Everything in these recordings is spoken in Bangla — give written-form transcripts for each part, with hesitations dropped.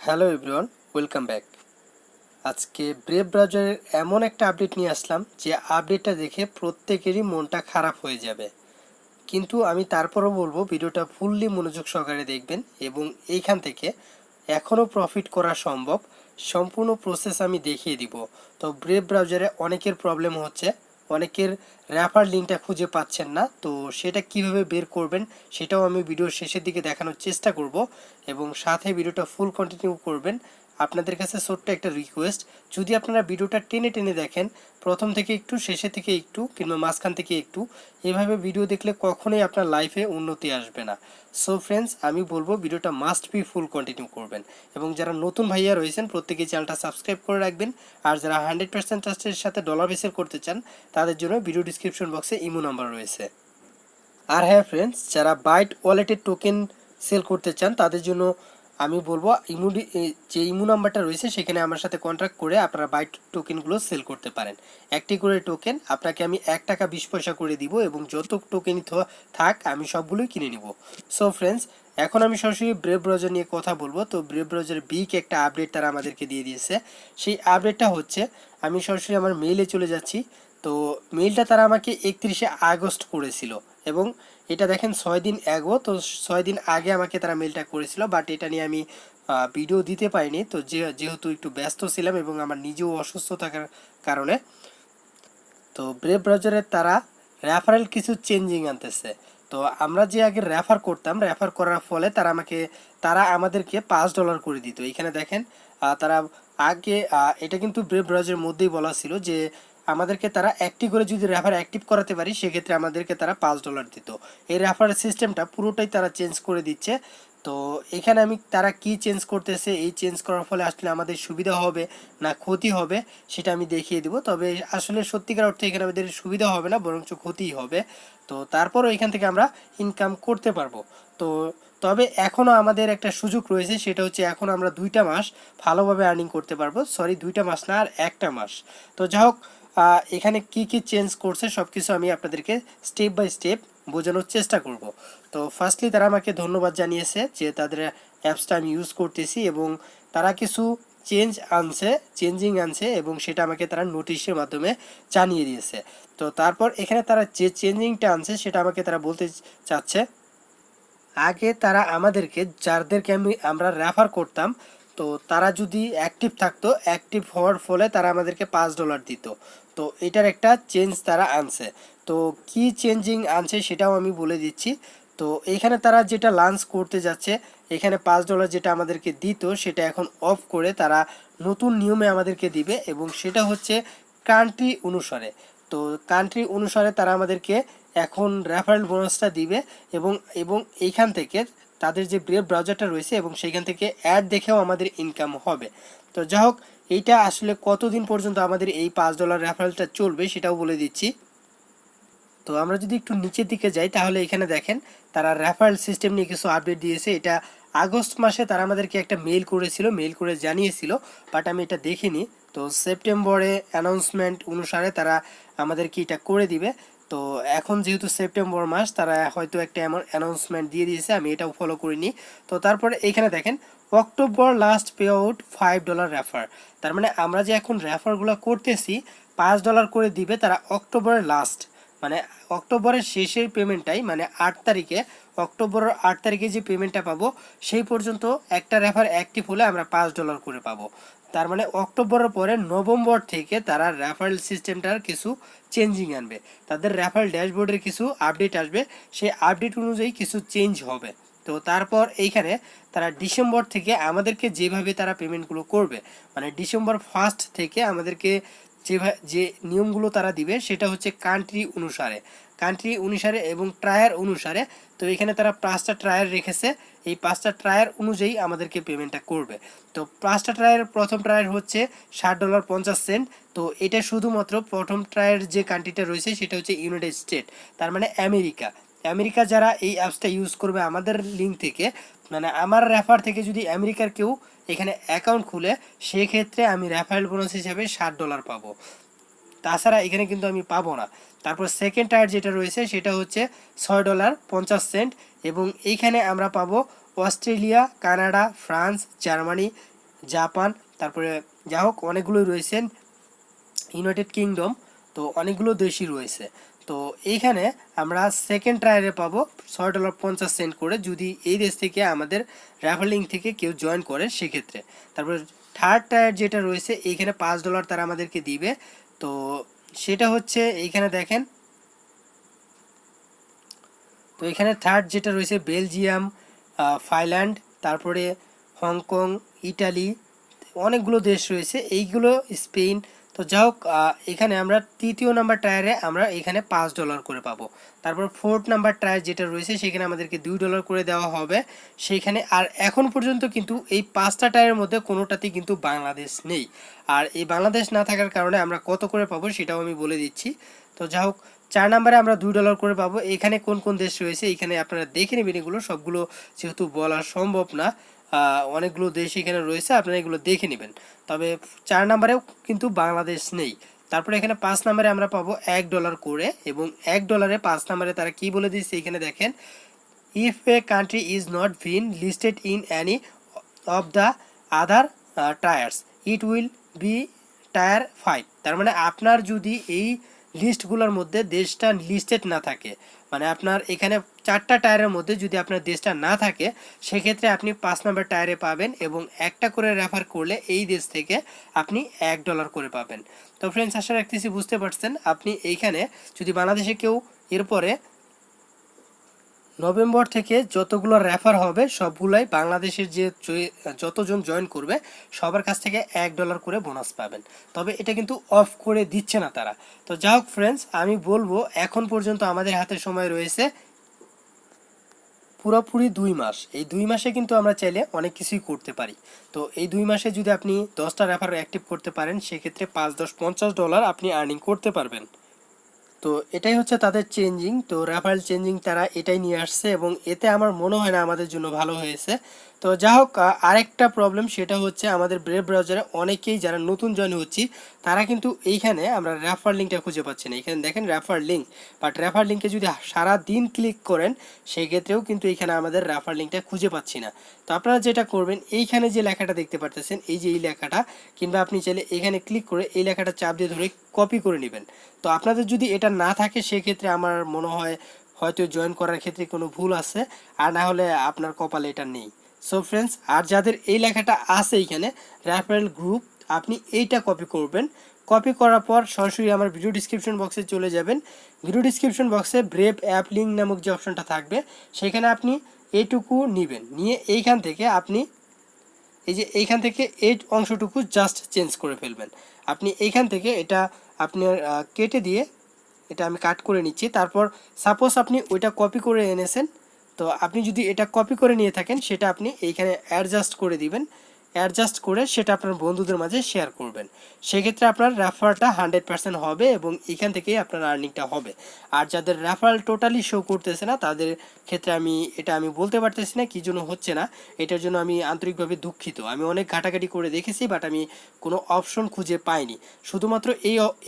Hello everyone, welcome back. আজকে ব্রেভ ব্রাউজারের এমন একটা আপডেট নিয়ে আসলাম যে আপডেটটা দেখে প্রত্যেকেরই মনটা খারাপ হয়ে যাবে। কিন্তু আমি তারপরও বলবো ভিডিওটা ফুললি মনোযোগ সহকারে দেখবেন এবং এইখান থেকে এখনও প্রফিট করা সম্ভব। সম্পূর্ণ প্রসেস আমি দেখিয়ে দিব। তো ব্রেভ ব্রাউজারে অনেকের প্রবলেম হচ্ছে, অনেকের রেফার লিঙ্কটা খুঁজে পাচ্ছেন না, তো সেটা কিভাবে বের করবেন সেটাও আমি ভিডিওর শেষের দিকে দেখানোর চেষ্টা করব এবং সাথে ভিডিওটা ফুল কন্টিনিউ করবেন। আপনাদের কাছে ছোট্ট একটা রিকোয়েস্ট, যদি আপনারা ভিডিওটা টেনে টেনে দেখেন, প্রথম থেকে একটু, শেষে থেকে একটু, কিংবা মাঝখান থেকে একটু, এভাবে ভিডিও দেখলে কখনোই আপনার লাইফে উন্নতি আসবে না। সো ফ্রেন্ডস, আমি বলবো ভিডিওটা মাস্ট বি ফুল কন্টিনিউ করবেন এবং যারা নতুন ভাইয়া রয়েছেন প্রত্যেকেই চ্যানেলটা সাবস্ক্রাইব করে রাখবেন। আর যারা 100% ট্রাস্টের সাথে ডলার বেসের করতে চান তাদের জন্য ভিডিও ডিসক্রিপশন বক্সে ইমো নাম্বার রয়েছে। আর হ্যাঁ ফ্রেন্ডস, যারা বাইট ওয়ালেটের টোকেন সেল করতে চান তাদের জন্য আমি বলবো যে ইমো নাম্বারটা রয়েছে সেখানে আমার সাথে কন্ট্যাক্ট করে আপনারা বাইট টোকেনগুলো সেল করতে পারেন। একটি করে টোকেন আপনাকে আমি 1 টাকা 20 পয়সা করে দিব এবং যত টোকেনই থাক আমি সবগুলোই কিনে নিব। সো ফ্রেন্ডস, এখন আমি সরাসরি ব্রেভ ব্রাউজার নিয়ে কথা বলবো। তো ব্রেভ ব্রাউজারের বিগ একটা আপডেট তারা আমাদেরকে দিয়ে দিয়েছে। সেই আপডেটটা হচ্ছে, আমি সরাসরি আমার মেইলে চলে যাচ্ছি। তো মেইলটা তারা আমাকে 31শে আগস্ট করেছিল এবং এটা দেখেন 6 দিন এগো। তো 6 দিন আগে আমাকে তারা মেলটা করেছিল, বাট এটা নিয়ে আমি ভিডিও দিতে পারিনি। তো যেহেতু একটু ব্যস্ত ছিলাম এবং আমার নিজেও অসুস্থ থাকার কারণে। তো ব্রেভ ব্রাউজারে তারা রেফারেল কিছু চেঞ্জিং আনতেছে। তো আমরা যে আগে রেফার করতাম, রেফার করার ফলে তারা আমাদেরকে $5 করে দিত। এখানে দেখেন তারা আগে এটা কিন্তু ব্রেভ ব্রাউজারের মধ্যেই বলা ছিল যে আমাদেরকে তারা একটি করে যদি রেফার অ্যাক্টিভ করাতে পারি সেক্ষেত্রে আমাদেরকে তারা $5 দিত। এই রেফার সিস্টেমটা পুরোটাই তারা চেঞ্জ করে দিচ্ছে। তো এখানে আমি তারা কি চেঞ্জ করতেছে, এই চেঞ্জ করার ফলে আসলে আমাদের সুবিধা হবে না ক্ষতি হবে সেটা আমি দেখিয়ে দিব। তবে আসলে সত্যিকার অর্থে এখানে আমাদের সুবিধা হবে না, বরঞ্চ ক্ষতিই হবে। তো তারপরও এখান থেকে আমরা ইনকাম করতে পারবো। তো তবে এখনও আমাদের একটা সুযোগ রয়েছে, সেটা হচ্ছে এখন আমরা 2টা মাস ভালোভাবে আর্নিং করতে পারবো। সরি, 2টা মাস না, আর 1টা মাস। তো যাই হোক, এখানে কি কি চেঞ্জ করছে সব কিছু আমি আপনাদেরকে স্টেপ বাই স্টেপ বোঝানোর চেষ্টা করব। তো ফার্স্টলি তারা আমাকে ধন্যবাদ জানিয়েছে যে তাদের অ্যাপসটা আমি ইউজ করতেছি এবং তারা কিছু চেঞ্জিং আনছে এবং সেটা আমাকে তারা নোটিশের মাধ্যমে জানিয়ে দিয়েছে। তো তারপর এখানে তারা যে চেঞ্জিংটা আনছে সেটা আমাকে তারা বলতে চাচ্ছে, আগে তারা আমাদেরকে যাদেরকে আমরা রেফার করতাম, তো তারা যদি অ্যাক্টিভ থাকতো, অ্যাক্টিভ হওয়ার ফলে তারা আমাদেরকে $5 দিত। তো এটার একটা চেঞ্জ তারা আনছে। তো কি চেঞ্জিং আনছে সেটাও আমি বলে দিচ্ছি। তো এখানে তারা যেটা লঞ্চ করতে যাচ্ছে, এখানে $5 যেটা আমাদেরকে দিত সেটা এখন অফ করে তারা নতুন নিয়মে আমাদেরকে দিবে এবং সেটা হচ্ছে কান্ট্রি অনুসারে। তো কান্ট্রি অনুসারে তারা আমাদেরকে এখন রেফারেল বোনাসটা দিবে এবং এবং এইখান থেকে তাদের যে ব্রেভ ব্রাউজারটা রয়েছে এবং সেইখান থেকে অ্যাড দেখেও আমাদের ইনকাম হবে। তো যাই হোক, এইটা আসলে কতদিন পর্যন্ত আমাদের এই $5 রেফারেলটা চলবে সেটাও বলে দিচ্ছি। তো আমরা যদি একটু নিচের দিকে যাই তাহলে এখানে দেখেন তারা রেফারেল সিস্টেম নিয়ে কিছু আপডেট দিয়েছে। এটা আগস্ট মাসে তারা আমাদেরকে একটা মেল করেছিল, মেল করে জানিয়েছিল, বাট আমি এটা দেখিনি। তো সেপ্টেম্বরে অ্যানাউন্সমেন্ট অনুসারে তারা আমাদেরকে এটা করে দিবে। তো এখন যেহেতু সেপ্টেম্বর মাস, তারা হয়তো একটা এমন অ্যানাউন্সমেন্ট দিয়ে দিয়েছে, আমি এটাও ফলো করিনি। তো তারপরে এখানে দেখেন October last pay out $5 refer. তার মানে আমরা যে এখন রেফারগুলো করতেছি $5 করে দিবে তারা অক্টোবরের লাস্ট, মানে অক্টোবরের শেষের পেমেন্টটাই, মানে 8 তারিখে, অক্টোবরের 8 তারিখে যে পেমেন্টটা পাবো সেই পর্যন্ত একটা রেফার অ্যাক্টিভ হলে আমরা $5 করে পাবো। তার মানে অক্টোবরের পরে নভেম্বর থেকে তারা রেফারেল সিস্টেমটার কিছু চেঞ্জিং আনবে, তাদের রেফারেল ড্যাশবোর্ডের কিছু আপডেট আসবে, সেই আপডেট অনুযায়ী কিছু চেঞ্জ হবে। তো তারপর এইখানে তারা ডিসেম্বর থেকে আমাদেরকে যেভাবে তারা পেমেন্টগুলো করবে, মানে ডিসেম্বর 1 থেকে আমাদেরকে যে নিয়মগুলো তারা দিবে সেটা হচ্ছে কান্ট্রি অনুসারে এবং ট্রায়ার অনুসারে। তো এখানে তারা 5টা ট্রায়ার রেখেছে, এই 5টা ট্রায়ার অনুযায়ী আমাদেরকে পেমেন্টটা করবে। তো 5টা ট্রায়ার, প্রথম ট্রায়ার হচ্ছে $60.50। তো এটা শুধুমাত্র প্রথম ট্রায়ার যে কান্ট্রিটা রয়েছে সেটা হচ্ছে ইউনাইটেড স্টেট, তার মানে আমেরিকা। আমেরিকা যারা এই অ্যাপসটা ইউজ করবে আমাদের লিঙ্ক থেকে, মানে আমার রেফার থেকে যদি আমেরিকার কেউ এখানে অ্যাকাউন্ট খুলে, সেক্ষেত্রে আমি রেফারেল বোনাস হিসাবে $60 পাবো, তাছাড়া এখানে কিন্তু আমি পাবো না। তারপর সেকেন্ড টায়ার যেটা রয়েছে সেটা হচ্ছে $6.50 এবং এইখানে আমরা পাবো Australia, Canada, France, Germany, Japan, তারপরে যা হোক অনেকগুলোই রয়েছে, ইউনাইটেড কিংডম, তো অনেকগুলো দেশই রয়েছে। তো এইখানে আমরা সেকেন্ড টায়ারে পাবো $6.50 করে যদি এই দেশ থেকে আমাদের রেফার লিঙ্ক থেকে কেউ জয়েন করে সেক্ষেত্রে। তারপর থার্ড টায়ার যেটা রয়েছে এইখানে $5 তারা আমাদেরকে দিবে। তো সেটা হচ্ছে এইখানে দেখেন, তো এখানে থার্ড যেটা রয়েছে বেলজিয়াম, থাইল্যান্ড, তারপরে হংকং, ইটালি, অনেকগুলো দেশ রয়েছে এইগুলো, স্পেন। তো যা হোক এখানে আমরা তৃতীয় নাম্বার টায়ারে আমরা এখানে $5 করে পাবো। তারপর ফোর্থ নাম্বার টায়ার যেটা রয়েছে সেখানে আমাদেরকে $2 করে দেওয়া হবে সেইখানে। আর এখন পর্যন্ত কিন্তু এই 5টা টায়ারের মধ্যে কোনোটাতেই কিন্তু বাংলাদেশ নেই। আর এই বাংলাদেশ না থাকার কারণে আমরা কত করে পাবো সেটাও আমি বলে দিচ্ছি। তো যা হোক 4 নাম্বারে আমরা $2 করে পাবো। এখানে কোন কোন দেশ রয়েছে এখানে আপনারা দেখে নেবেন, এগুলো সবগুলো যেহেতু বলা সম্ভব না, অনেকগুলো দেশ এখানে রয়েছে, আপনারা এগুলো দেখে নেবেন। তবে 4 নাম্বারেও কিন্তু বাংলাদেশ নেই। তারপরে এখানে 5 নাম্বারে আমরা পাবো $1 করে, এবং $1 5 নাম্বারে তারা কি বলে দিচ্ছে এখানে দেখেন, if a country is not been listed in any of the other tyres it will be tyre 5। তার মানে আপনার যদি এই লিস্টগুলোর মধ্যে দেশটা লিস্টেড না থাকে, মানে আপনার এখানে 4টা টায়ারের মধ্যে যদি আপনার দেশটা না থাকে সেক্ষেত্রে আপনি 5 নম্বর টায়ারে পাবেন, এবং একটা করে রেফার করলে এই দেশ থেকে আপনি $1 করে পাবেন। তো ফ্রেন্ডস, আশা রাখতেছি বুঝতে পারছেন। আপনি এইখানে যদি বাংলাদেশে কেউ এরপরে নভেম্বর থেকে যতগুলো রেফার হবে সবগুলাই বাংলাদেশের যে যতজন জয়েন করবে সবার কাছ থেকে $1 করে বোনাস পাবেন। তবে এটা কিন্তু অফ করে দিচ্ছে না তারা। তো যা হোক ফ্রেন্ডস, আমি বলবো এখন পর্যন্ত আমাদের হাতে সময় রয়েছে পুরোপুরি 2 মাস। এই 2 মাসে কিন্তু আমরা চাইলে অনেক কিছুই করতে পারি। তো এই 2 মাসে যদি আপনি 10টা রেফার অ্যাক্টিভ করতে পারেন সেক্ষেত্রে 5, 10, $50 আপনি আর্নিং করতে পারবেন। তো এটাই হচ্ছে তাদের চেঞ্জিং, তো রেফারেল চেঞ্জিং তারা এটাই নিয়ে আসছে, এবং এতে আমার মনে হয় না আমাদের জন্য ভালো হয়েছে। তো যা হোক আরেকটা প্রবলেম সেটা হচ্ছে আমাদের ব্রেভ ব্রাউজারে অনেকেই যারা নতুন জয়েন হচ্ছি তারা কিন্তু এইখানে আমরা রেফার লিঙ্কটা খুঁজে পাচ্ছি না। এখানে দেখেন রেফার লিঙ্ক, বাট রেফার লিঙ্কে যদি সারা দিন ক্লিক করেন সেই ক্ষেত্রেও কিন্তু এইখানে আমাদের রেফার লিঙ্কটা খুঁজে পাচ্ছি না। তো আপনারা যেটা করবেন এইখানে যে লেখাটা দেখতে পারতেছেন এই যে এই লেখাটা, কিংবা আপনি চাইলে এখানে ক্লিক করে এই লেখাটা চাপ দিয়ে ধরে কপি করে নেবেন। তো আপনাদের যদি এটা না থাকে সেক্ষেত্রে আমার মনে হয় হয়তো জয়েন করার ক্ষেত্রে কোনো ভুল আছে, আর না হলে আপনার কপালে এটা নেই। সো ফ্রেন্ডস, আর যাদের এই লেখাটা আছে এইখানে রেফারেল গ্রুপ, আপনি এইটা কপি করবেন। কপি করার পর সরাসরি আমার ভিডিও ডিসক্রিপশন বক্সে চলে যাবেন। ভিডিও ডিসক্রিপশন বক্সে ব্রেভ অ্যাপ লিঙ্ক নামক যে অপশনটা থাকবে সেখানে আপনি এইটুকু নেবেন, নিয়ে এইখান থেকে আপনি এই যে এইখান থেকে এই অংশটুকু জাস্ট চেঞ্জ করে ফেলবেন। আপনি এইখান থেকে এটা আপনার কেটে দিয়ে এটা আমি কাট করে নিচ্ছি। তারপর সাপোজ আপনি ওইটা কপি করে এনেছেন, তো আপনি যদি এটা কপি করে নিয়ে থাকেন সেটা আপনি এইখানে অ্যাডজাস্ট করে দিবেন। অ্যাডজাস্ট করে সেটা আপনার বন্ধুদের মাঝে শেয়ার করবেন। সেক্ষেত্রে আপনার রেফারটা 100% হবে, এবং এখান থেকেই আপনার আর্নিংটা হবে। আর যাদের রেফারেল টোটালি শো করতেছে না তাদের ক্ষেত্রে আমি বলতে পারতেছি না কী জন্য হচ্ছে না। এটার জন্য আমি আন্তরিকভাবে দুঃখিত। আমি অনেক ঘাটাঘাটি করে দেখেছি, বাট আমি কোনো অপশন খুঁজে পাইনি। শুধুমাত্র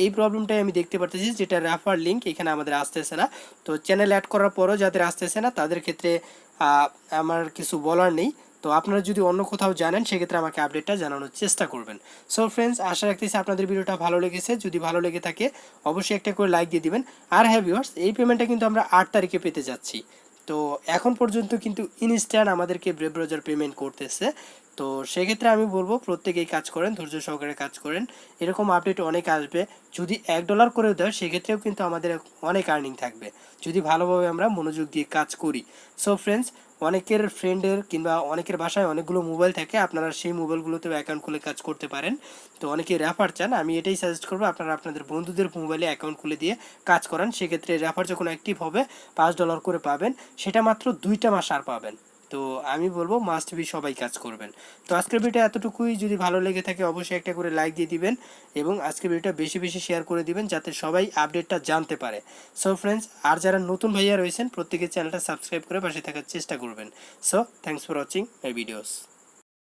এই প্রবলেমটাই আমি দেখতে পারতেছি, যেটা রেফার লিঙ্ক এখানে আমাদের আসতেছে না। তো চ্যানেল অ্যাড করার পরও যাদের আসতেছে না তাদের ক্ষেত্রে আমার কিছু বলার নেই। তো আপনারা যদি অন্য কোথাও জানেন সেক্ষেত্রে আমাকে আপডেটটা জানানোর চেষ্টা করবেন। সো ফ্রেন্ডস, আশা রাখতেছি আপনাদের ভিডিওটা ভালো লেগেছে। যদি ভালো লেগে থাকে অবশ্যই একটা করে লাইক দিয়ে দিবেন। আর হ্যাঁ ভিউয়ার্স, এই পেমেন্টটা কিন্তু আমরা 8 তারিখে পেতে যাচ্ছি। তো এখন পর্যন্ত কিন্তু ইনস্ট্যান্ট আমাদেরকে ব্রেভ ব্রাউজার পেমেন্ট করতেছে। তো সেক্ষেত্রে আমি বলবো প্রত্যেকেই কাজ করেন, ধৈর্য সহকারে কাজ করেন, এরকম আপডেট অনেক আসবে। যদি $1 করেও দেয় সেক্ষেত্রেও কিন্তু আমাদের অনেক আর্নিং থাকবে যদি ভালোভাবে আমরা মনোযোগ দিয়ে কাজ করি। সো ফ্রেন্ডস, অনেকের ফ্রেন্ডের কিংবা অনেকের বাসায় অনেকগুলো মোবাইল থাকে, আপনারা সেই মোবাইলগুলোতেও অ্যাকাউন্ট খুলে কাজ করতে পারেন। তো অনেকে রেফার চান, আমি এটাই সাজেস্ট করবো আপনারা আপনাদের বন্ধুদের মোবাইলে অ্যাকাউন্ট খুলে দিয়ে কাজ করান। সেক্ষেত্রে রেফার যখন অ্যাক্টিভ হবে $5 করে পাবেন, সেটা মাত্র 2টা মাস আর পাবেন। তো আমি বলবো মাস্ট বি সবাই কাজ করবেন। তো আজকের ভিডিও এতটুকুই। যদি ভালো লেগে থাকে অবশ্যই একটা করে লাইক দিয়ে দিবেন, এবং আজকের ভিডিওটা বেশি বেশি শেয়ার করে দিবেন যাতে সবাই আপডেটটা জানতে পারে। সো ফ্রেন্ডস, আর যারা নতুন ভাইয়া রয়েছেন প্রত্যেকের চ্যানেলটা সাবস্ক্রাইব করে পাশে থাকার চেষ্টা করবেন। So thanks for watching my videos.